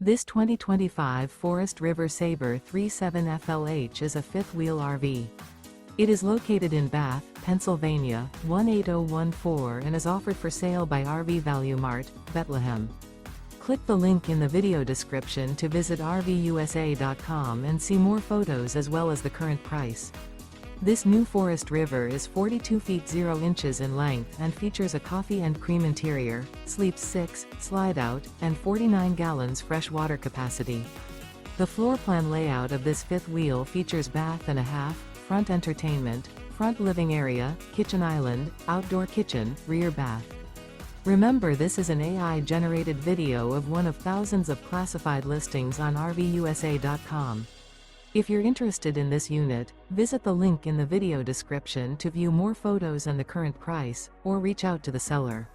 This 2025 Forest River Sabre 37 FLH is a fifth-wheel RV. It is located in Bath, Pennsylvania, 18014 and is offered for sale by RV Value Mart, Behtlehem. Click the link in the video description to visit RVUSA.com and see more photos as well as the current price. This new Forest River is 42 feet 0 inches in length and features a coffee and cream interior, sleeps 6, slide-out, and 49 gallons fresh water capacity. The floor plan layout of this fifth wheel features bath and a half, front entertainment, front living area, kitchen island, outdoor kitchen, rear bath. Remember, this is an AI-generated video of one of thousands of classified listings on RVUSA.com. If you're interested in this unit, visit the link in the video description to view more photos and the current price, or reach out to the seller.